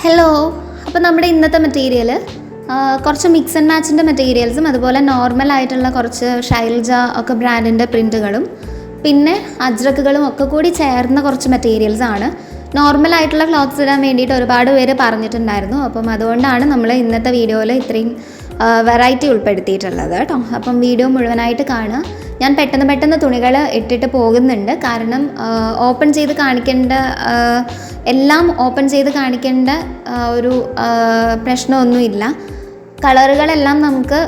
Hello. അപ്പോൾ നമ്മുടെ ഇന്നത്തെ മെറ്റീരിയൽ കുറച്ച് മിക്സ് ആൻഡ് മാച്ചിൻ്റെ മെറ്റീരിയൽസും അതുപോലെ നോർമലായിട്ടുള്ള കുറച്ച് ഷൈൽജ ഒക്കെ ബ്രാൻഡിൻ്റെ പ്രിൻറ്റുകളും പിന്നെ അജ്രക്കുകളും ഒക്കെ കൂടി ചേർന്ന കുറച്ച് മെറ്റീരിയൽസാണ്. നോർമലായിട്ടുള്ള ക്ലോത്ത്സ് ഇടാൻ വേണ്ടിയിട്ട് ഒരുപാട് പേര് പറഞ്ഞിട്ടുണ്ടായിരുന്നു. അപ്പം അതുകൊണ്ടാണ് നമ്മൾ ഇന്നത്തെ വീഡിയോയിൽ ഇത്രയും വെറൈറ്റി ഉൾപ്പെടുത്തിയിട്ടുള്ളത് കേട്ടോ. അപ്പം വീഡിയോ മുഴുവനായിട്ട് കാണുക. ഞാൻ പെട്ടെന്ന് തുണികൾ ഇട്ടിട്ട് പോകുന്നുണ്ട്, കാരണം ഓപ്പൺ ചെയ്ത് കാണിക്കേണ്ട എല്ലാം ഓപ്പൺ ചെയ്ത് കാണിക്കേണ്ട ഒരു പ്രശ്നമൊന്നുമില്ല. കളറുകളെല്ലാം നമുക്ക്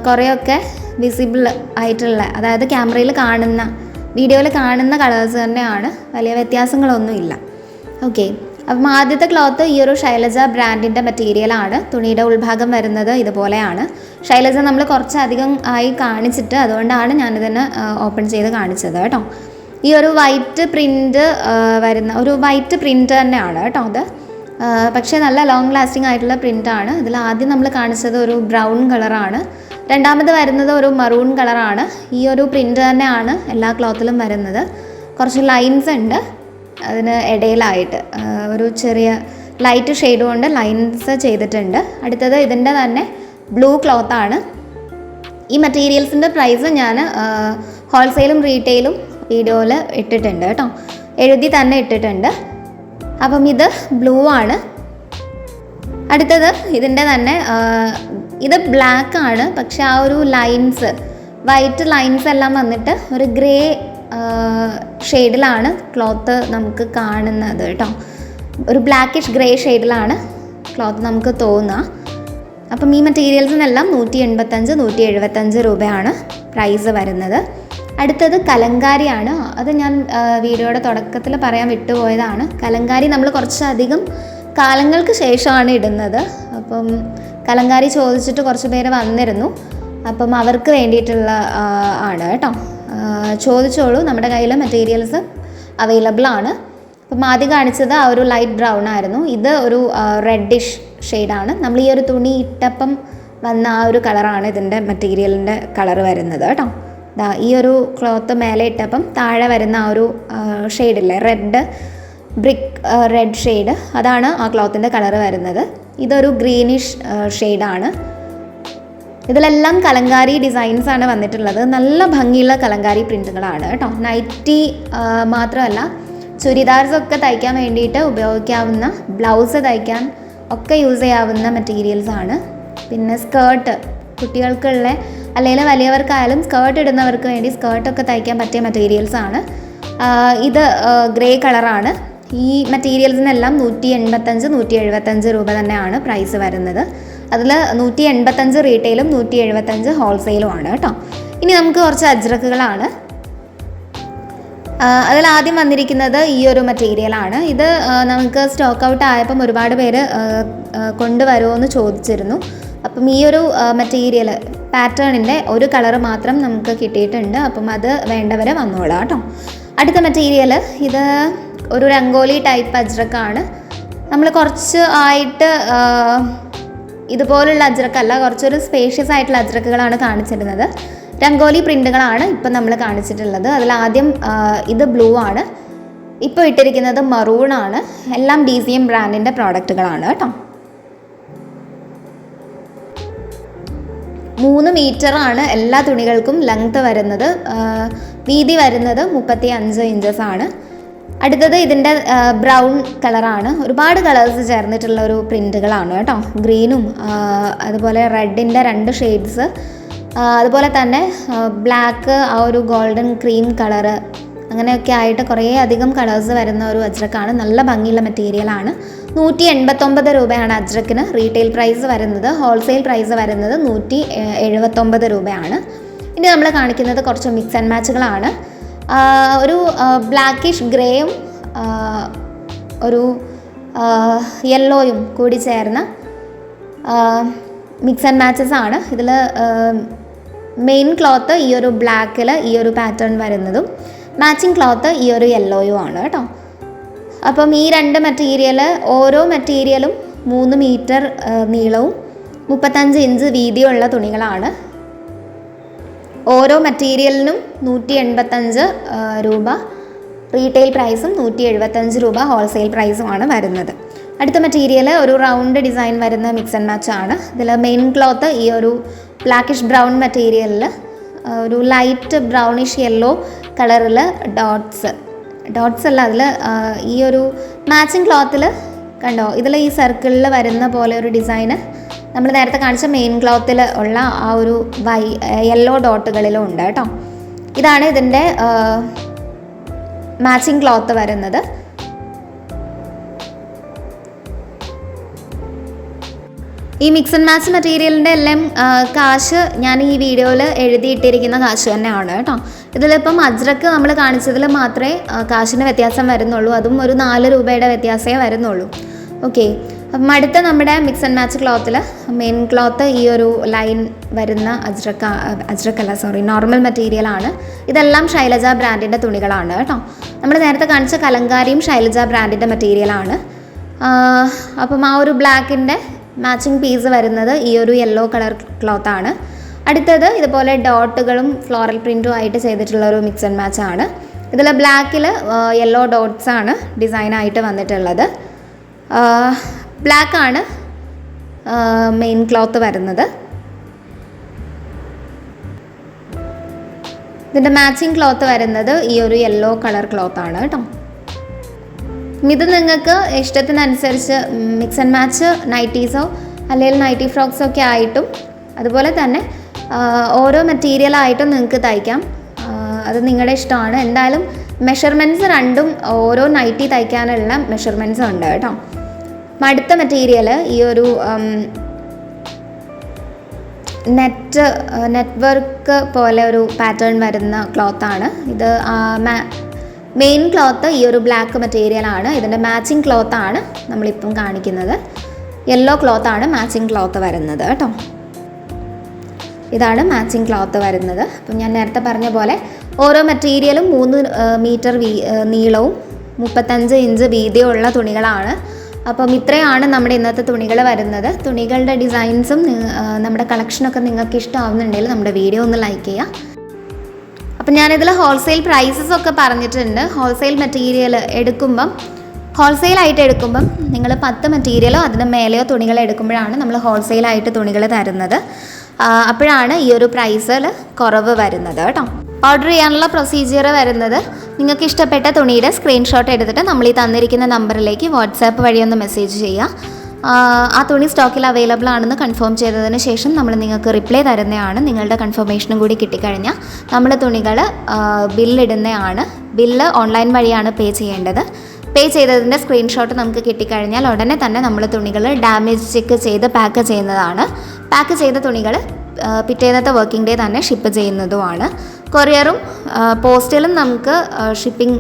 കുറേയൊക്കെ വിസിബിൾ ആയിട്ടുള്ള, അതായത് ക്യാമറയിൽ കാണുന്ന, വീഡിയോയിൽ കാണുന്ന കളേഴ്സ് തന്നെയാണ്, വലിയ വ്യത്യാസങ്ങളൊന്നുമില്ല. ഓക്കെ, അപ്പം ആദ്യത്തെ ക്ലോത്ത് ഈ ഒരു ശൈലജ ബ്രാൻഡിൻ്റെ മെറ്റീരിയലാണ്. തുണിയുടെ ഉൾഭാഗം വരുന്നത് ഇതുപോലെയാണ്. ശൈലജ നമ്മൾ കുറച്ചധികം ആയി കാണിച്ചിട്ട് അതുകൊണ്ടാണ് ഞാനിതിനെ ഓപ്പൺ ചെയ്ത് കാണിച്ചത് കേട്ടോ. ഈ ഒരു വൈറ്റ് പ്രിൻറ്റ് വരുന്ന ഒരു വൈറ്റ് പ്രിൻറ്റ് തന്നെയാണ് കേട്ടോ അത്. പക്ഷേ നല്ല ലോങ് ലാസ്റ്റിംഗ് ആയിട്ടുള്ള പ്രിൻ്റാണ്. ഇതിൽ ആദ്യം നമ്മൾ കാണിച്ചത് ഒരു ബ്രൗൺ കളറാണ്, രണ്ടാമത് വരുന്നത് ഒരു മറൂൺ കളറാണ്. ഈ ഒരു പ്രിൻറ്റ് തന്നെയാണ് എല്ലാ ക്ലോത്തിലും വരുന്നത്. കുറച്ച് ലൈൻസ് ഉണ്ട് അതിന് ഇടയിലായിട്ട്, ഒരു ചെറിയ ലൈറ്റ് ഷെയ്ഡ് കൊണ്ട് ലൈൻസ് ചെയ്തിട്ടുണ്ട്. അടുത്തത് ഇതിൻ്റെ തന്നെ ബ്ലൂ ക്ലോത്താണ്. ഈ മെറ്റീരിയൽസിൻ്റെ പ്രൈസ് ഞാൻ ഹോൾസെയിലും റീറ്റെയിലും വീഡിയോയിൽ ഇട്ടിട്ടുണ്ട് കേട്ടോ, എഴുതി തന്നെ ഇട്ടിട്ടുണ്ട്. അപ്പം ഇത് ബ്ലൂ ആണ്. അടുത്തത് ഇതിൻ്റെ തന്നെ ഇത് ബ്ലാക്ക് ആണ്, പക്ഷെ ആ ഒരു ലൈൻസ്, വൈറ്റ് ലൈൻസ് എല്ലാം വന്നിട്ട് ഒരു ഗ്രേ ഷെയ്ഡിലാണ് ക്ലോത്ത് നമുക്ക് കാണുന്നത് കേട്ടോ. ഒരു ബ്ലാക്കിഷ് ഗ്രേ ഷെയ്ഡിലാണ് ക്ലോത്ത് നമുക്ക് തോന്നുക. അപ്പം ഈ മെറ്റീരിയൽസിനെല്ലാം 185 175 രൂപയാണ് പ്രൈസ് വരുന്നത്. അടുത്തത് കലങ്കാരിയാണ്. അത് ഞാൻ വീഡിയോയുടെ തുടക്കത്തിൽ പറയാൻ വിട്ടുപോയതാണ്. കലങ്കാരി നമ്മൾ കുറച്ചധികം കാലങ്ങൾക്ക് ശേഷമാണ് ഇടുന്നത്. അപ്പം കലങ്കാരി ചോദിച്ചിട്ട് കുറച്ച് പേര് വന്നിരുന്നു. അപ്പം അവർക്ക് വേണ്ടിയിട്ടുള്ള ആണ് കേട്ടോ. ചോദിച്ചോളൂ, നമ്മുടെ കയ്യിൽ മെറ്റീരിയൽസ് അവൈലബിൾ ആണ്. അപ്പം ആദ്യം കാണിച്ചത് ആ ഒരു ലൈറ്റ് ബ്രൗൺ ആയിരുന്നു. ഇത് ഒരു റെഡിഷ് ഷെയ്ഡാണ്. നമ്മൾ ഈ ഒരു തുണി ഇട്ടപ്പം വന്ന ആ ഒരു കളറാണ് ഇതിൻ്റെ മെറ്റീരിയലിൻ്റെ കളർ വരുന്നത് കേട്ടോ. ഈ ഒരു ക്ലോത്ത് മേലെ ഇട്ടപ്പം താഴെ വരുന്ന ആ ഒരു ഷെയ്ഡില്ലേ, റെഡ് ബ്രിക്ക് റെഡ് ഷെയ്ഡ്, അതാണ് ആ ക്ലോത്തിൻ്റെ കളർ വരുന്നത്. ഇതൊരു ഗ്രീനിഷ് ഷെയ്ഡാണ്. ഇതിലെല്ലാം കലങ്കാരി ഡിസൈൻസ് ആണ് വന്നിട്ടുള്ളത്. നല്ല ഭംഗിയുള്ള കലങ്കാരി പ്രിൻറ്റുകളാണ് കേട്ടോ. നൈറ്റി മാത്രമല്ല, ചുരിദാർസൊക്കെ തയ്ക്കാൻ വേണ്ടിയിട്ട് ഉപയോഗിക്കാവുന്ന, ബ്ലൗസ് തയ്ക്കാൻ ഒക്കെ യൂസ് ചെയ്യാവുന്ന മെറ്റീരിയൽസാണ്. പിന്നെ സ്കേർട്ട്, കുട്ടികൾക്കുള്ള അല്ലെങ്കിൽ വലിയവർക്കായാലും സ്കേർട്ട് ഇടുന്നവർക്ക് വേണ്ടി സ്കേർട്ടൊക്കെ തയ്ക്കാൻ പറ്റിയ മെറ്റീരിയൽസാണ്. ഇത് ഗ്രേ കളറാണ്. ഈ മെറ്റീരിയൽസിനെല്ലാം 185 175 രൂപ തന്നെയാണ് പ്രൈസ് വരുന്നത്. അതിൽ 185 റീറ്റെയിലും 175 ഹോൾസെയിലുമാണ് കേട്ടോ. ഇനി നമുക്ക് കുറച്ച് അജ്രക്കുകളാണ്. അതിലാദ്യം വന്നിരിക്കുന്നത് ഈ ഒരു മെറ്റീരിയലാണ്. ഇത് നമുക്ക് സ്റ്റോക്ക് ഔട്ട് ആയപ്പം ഒരുപാട് പേര് കൊണ്ടുവരുമോ എന്ന് ചോദിച്ചിരുന്നു. അപ്പം ഈ ഒരു മെറ്റീരിയൽ പാറ്റേണിൻ്റെ ഒരു കളറ് മാത്രം നമുക്ക് കിട്ടിയിട്ടുണ്ട്. അപ്പം അത് വേണ്ടവർ വന്നോളാം കേട്ടോ. അടുത്ത മെറ്റീരിയൽ ഇത് ഒരു രംഗോലി ടൈപ്പ് അജ്രക്കാണ്. നമ്മൾ കുറച്ച് ആയിട്ട് ഇതുപോലുള്ള അജ്രക്കല്ല, കുറച്ചൊരു സ്പേഷ്യസ് ആയിട്ടുള്ള അജ്രക്കുകളാണ് കാണിച്ചിരുന്നത്. രംഗോലി പ്രിൻറ്റുകളാണ് ഇപ്പം നമ്മൾ കാണിച്ചിട്ടുള്ളത്. അതിലാദ്യം ഇത് ബ്ലൂ ആണ്, ഇപ്പോൾ ഇട്ടിരിക്കുന്നത് മറൂൺ ആണ്. എല്ലാം DCM ബ്രാൻഡിൻ്റെ പ്രോഡക്റ്റുകളാണ് കേട്ടോ. 3 മീറ്ററാണ് എല്ലാ തുണികൾക്കും ലെങ്ത്ത് വരുന്നത്. വീതി വരുന്നത് 35 ഇഞ്ചസ് ആണ്. അടുത്തത് ഇതിൻ്റെ ബ്രൗൺ കളറാണ്. ഒരുപാട് കളേഴ്സ് ചേർന്നിട്ടുള്ള ഒരു പ്രിൻറ്റുകളാണ് കേട്ടോ. ഗ്രീനും അതുപോലെ റെഡിൻ്റെ 2 ഷെയ്ഡ്സ്, അതുപോലെ തന്നെ ബ്ലാക്ക്, ആ ഒരു ഗോൾഡൻ ക്രീം കളറ്, അങ്ങനെയൊക്കെ ആയിട്ട് കുറേ അധികം കളേഴ്സ് വരുന്ന ഒരു അജ്രക്കാണ്. നല്ല ഭംഗിയുള്ള മെറ്റീരിയലാണ്. 189 രൂപയാണ് അജ്രക്കിന് റീറ്റെയിൽ പ്രൈസ് വരുന്നത്. ഹോൾസെയിൽ പ്രൈസ് വരുന്നത് 179 രൂപയാണ്. ഇനി നമ്മൾ കാണിക്കുന്നത് കുറച്ച് മിക്സ് ആൻഡ് മാച്ചുകളാണ്. ഒരു ബ്ലാക്കിഷ് ഗ്രേയും ഒരു യെല്ലോയും കൂടി ചേർന്ന മിക്സ് ആൻഡ് മാച്ചസ് ആണ്. ഇതിൽ മെയിൻ ക്ലോത്ത് ഈ ഒരു ബ്ലാക്കിൽ ഈ ഒരു പാറ്റേൺ വരുന്നതും മാച്ചിങ് ക്ലോത്ത് ഈ ഒരു യെല്ലോയും ആണ് കേട്ടോ. അപ്പം ഈ 2 മെറ്റീരിയൽ, ഓരോ മെറ്റീരിയലും 3 മീറ്റർ നീളവും 35 ഇഞ്ച് വീതിയുള്ള തുണികളാണ്. ഓരോ മെറ്റീരിയലിനും 185 രൂപ റീറ്റെയിൽ പ്രൈസും 175 രൂപ ഹോൾസെയിൽ പ്രൈസുമാണ് വരുന്നത്. അടുത്ത മെറ്റീരിയൽ ഒരു റൗണ്ട് ഡിസൈൻ വരുന്ന മിക്സ് ആൻഡ് മാച്ച് ആണ്. ഇതിൽ മെയിൻ ക്ലോത്ത് ഈ ഒരു ബ്ലാക്കിഷ് ബ്രൗൺ മെറ്റീരിയലിൽ ഒരു ലൈറ്റ് ബ്രൗണിഷ് യെല്ലോ കളറിൽ ഡോട്ട്സ് അല്ല, അതിൽ ഈ ഒരു മാച്ചിങ് ക്ലോത്തിൽ കണ്ടോ, ഇതിൽ ഈ സർക്കിളിൽ വരുന്ന പോലെ ഒരു ഡിസൈന് നമ്മൾ നേരത്തെ കാണിച്ച മെയിൻ ക്ലോത്തിൽ ഉള്ള ആ ഒരു യെല്ലോ ഡോട്ടുകളിലും ഉണ്ട് കേട്ടോ. ഇതാണ് ഇതിൻ്റെ മാച്ചിങ് ക്ലോത്ത് വരുന്നത്. ഈ മിക്സ് ആൻഡ് മാച്ച് മെറ്റീരിയലിൻ്റെ എല്ലാം കാശ് ഞാൻ ഈ വീഡിയോയിൽ എഴുതിയിട്ടിരിക്കുന്ന കാശ് തന്നെയാണ് കേട്ടോ. ഇതിലിപ്പം അജ്രക്ക് നമ്മൾ കാണിച്ചതിൽ മാത്രമേ കാശിന് വ്യത്യാസം വരുന്നുള്ളൂ, അതും ഒരു 4 രൂപയുടെ വ്യത്യാസമേ വരുന്നുള്ളൂ. ഓക്കെ, അപ്പം അടുത്ത നമ്മുടെ മിക്സ് ആൻഡ് മാച്ച് ക്ലോത്തിൽ മെയിൻ ക്ലോത്ത് ഈ ഒരു ലൈൻ വരുന്ന നോർമൽ മെറ്റീരിയലാണ്. ഇതെല്ലാം ശൈലജ ബ്രാൻഡിൻ്റെ തുണികളാണ് കേട്ടോ. നമ്മൾ നേരത്തെ കാണിച്ച കലങ്കാരിയും ശൈലജ ബ്രാൻഡിൻ്റെ മെറ്റീരിയലാണ്. അപ്പം ആ ഒരു ബ്ലാക്കിൻ്റെ മാച്ചിങ് പീസ് വരുന്നത് ഈ ഒരു യെല്ലോ കളർ ക്ലോത്താണ്. അടുത്തത് ഇതുപോലെ ഡോട്ടുകളും ഫ്ലോറൽ പ്രിൻറ്റും ആയിട്ട് ചെയ്തിട്ടുള്ള ഒരു മിക്സ് ആൻഡ് മാച്ച് ആണ്. ഇതിൽ ബ്ലാക്കിൽ യെല്ലോ ഡോട്ട്സ് ആണ് ഡിസൈനായിട്ട് വന്നിട്ടുള്ളത്. ബ്ലാക്കാണ് മെയിൻ ക്ലോത്ത് വരുന്നത്. ഇതിൻ്റെ മാച്ചിങ് ക്ലോത്ത് വരുന്നത് ഈ ഒരു യെല്ലോ കളർ ക്ലോത്താണ് കേട്ടോ. ഇത് നിങ്ങൾക്ക് ഇഷ്ടത്തിനനുസരിച്ച് മിക്സ് ആൻഡ് മാച്ച് നൈറ്റീസോ അല്ലെങ്കിൽ നൈറ്റി ഫ്രോക്സോ ഒക്കെ ആയിട്ടും അതുപോലെ തന്നെ ഓരോ മെറ്റീരിയലായിട്ടും നിങ്ങൾക്ക് തയ്ക്കാം. അത് നിങ്ങളുടെ ഇഷ്ടമാണ്. എന്തായാലും മെഷർമെൻറ്റ്സ് രണ്ടും ഓരോ നൈറ്റി തയ്ക്കാനുള്ള മെഷർമെൻറ്റ്സ് ഉണ്ട് കേട്ടോ. അടുത്ത മെറ്റീരിയൽ ഈ ഒരു നെറ്റ് വർക്ക് പോലെ ഒരു പാറ്റേൺ വരുന്ന ക്ലോത്താണ്. ഇത് മെയിൻ ക്ലോത്ത് ഈ ഒരു ബ്ലാക്ക് മെറ്റീരിയലാണ്. ഇതിൻ്റെ മാച്ചിങ് ക്ലോത്താണ് നമ്മളിപ്പം കാണിക്കുന്നത്. യെല്ലോ ക്ലോത്താണ് മാച്ചിങ് ക്ലോത്ത് വരുന്നത് കേട്ടോ. ഇതാണ് മാച്ചിങ് ക്ലോത്ത് വരുന്നത്. അപ്പം ഞാൻ നേരത്തെ പറഞ്ഞ പോലെ ഓരോ മെറ്റീരിയലും 3 മീറ്റർ നീളവും 35 ഇഞ്ച് വീതിയുള്ള തുണികളാണ്. അപ്പം ഇത്രയാണ് നമ്മുടെ ഇന്നത്തെ തുണികൾ വരുന്നത്. തുണികളുടെ ഡിസൈൻസും നമ്മുടെ കളക്ഷനൊക്കെ നിങ്ങൾക്ക് ഇഷ്ടമാവുന്നുണ്ടെങ്കിൽ നമ്മുടെ വീഡിയോ ഒന്ന് ലൈക്ക് ചെയ്യുക. അപ്പം ഞാനിതിൽ ഹോൾസെയിൽ പ്രൈസസ് ഒക്കെ പറഞ്ഞിട്ടുണ്ട്. ഹോൾസെയിൽ മെറ്റീരിയൽ ഹോൾസെയിലായിട്ട് എടുക്കുമ്പം നിങ്ങൾ 10 മെറ്റീരിയലോ അതിന് മേലെയോ തുണികൾ എടുക്കുമ്പോഴാണ് നമ്മൾ ഹോൾസെയിലായിട്ട് തുണികൾ തരുന്നത്. അപ്പോഴാണ് ഈ ഒരു പ്രൈസിൽ കുറവ് വരുന്നത് കേട്ടോ. ഓർഡർ ചെയ്യാനുള്ള പ്രൊസീജിയർ വരുന്നത്, നിങ്ങൾക്ക് ഇഷ്ടപ്പെട്ട തുണിയുടെ സ്ക്രീൻഷോട്ട് എടുത്തിട്ട് നമ്മൾ ഈ തന്നിരിക്കുന്ന നമ്പറിലേക്ക് വാട്സാപ്പ് വഴി ഒന്ന് മെസ്സേജ് ചെയ്യുക. ആ തുണി സ്റ്റോക്കിൽ അവൈലബിൾ ആണെന്ന് കൺഫേം ചെയ്തതിന് ശേഷം നമ്മൾ നിങ്ങൾക്ക് റിപ്ലൈ തരുന്നതാണ്. നിങ്ങളുടെ കൺഫർമേഷനും കൂടി കിട്ടിക്കഴിഞ്ഞാൽ നമ്മൾ തുണികൾ ബില്ലിടുന്നതാണ്. ബില്ല് ഓൺലൈൻ വഴിയാണ് പേ ചെയ്യേണ്ടത്. പേ ചെയ്തതിൻ്റെ സ്ക്രീൻഷോട്ട് നമുക്ക് കിട്ടിക്കഴിഞ്ഞാൽ ഉടനെ തന്നെ നമ്മൾ തുണികൾ ഡാമേജ് ചെക്ക് ചെയ്ത് പാക്ക് ചെയ്യുന്നതാണ്. പാക്ക് ചെയ്ത തുണികൾ പിറ്റേന്നത്തെ വർക്കിംഗ് ഡേ തന്നെ ഷിപ്പ് ചെയ്യുന്നതുമാണ്. കൊറിയറും പോസ്റ്റിലും നമുക്ക് ഷിപ്പിംഗ്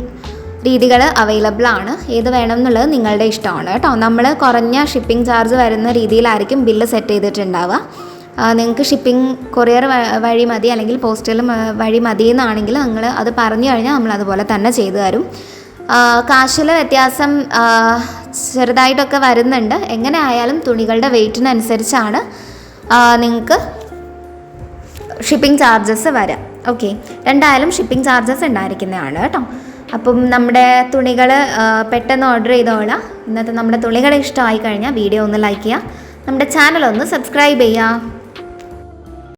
രീതികൾ അവൈലബിൾ ആണ്. ഏത് വേണം എന്നുള്ളത് നിങ്ങളുടെ ഇഷ്ടമാണ് കേട്ടോ. നമ്മൾ കുറഞ്ഞ ഷിപ്പിംഗ് ചാർജ് വരുന്ന രീതിയിലായിരിക്കും ബില്ല് സെറ്റ് ചെയ്തിട്ടുണ്ടാവുക. നിങ്ങൾക്ക് ഷിപ്പിംഗ് കൊറിയർ വഴി മതി അല്ലെങ്കിൽ പോസ്റ്റൽ വഴി മതി എന്നാണെങ്കിൽ നിങ്ങൾ അത് പറഞ്ഞു കഴിഞ്ഞാൽ നമ്മൾ അതുപോലെ തന്നെ ചെയ്തു തരും. കാശിൽ വ്യത്യാസം ചെറുതായിട്ടൊക്കെ വരുന്നുണ്ട്. എങ്ങനെ ആയാലും തുണികളുടെ വെയ്റ്റിനനുസരിച്ചാണ് നിങ്ങൾക്ക് ഷിപ്പിംഗ് ചാർജസ് വരാം. ഓക്കെ, രണ്ടായാലും ഷിപ്പിംഗ് ചാർജസ് ഉണ്ടായിരിക്കുന്നതാണ് കേട്ടോ. അപ്പം നമ്മുടെ തുണികൾ പെട്ടെന്ന് ഓർഡർ ചെയ്തോളാം. ഇന്നത്തെ നമ്മുടെ തുണികൾ ഇഷ്ടമായി കഴിഞ്ഞാൽ വീഡിയോ ഒന്ന് ലൈക്ക് ചെയ്യുക, നമ്മുടെ ചാനൽ ഒന്ന് സബ്സ്ക്രൈബ് ചെയ്യുക.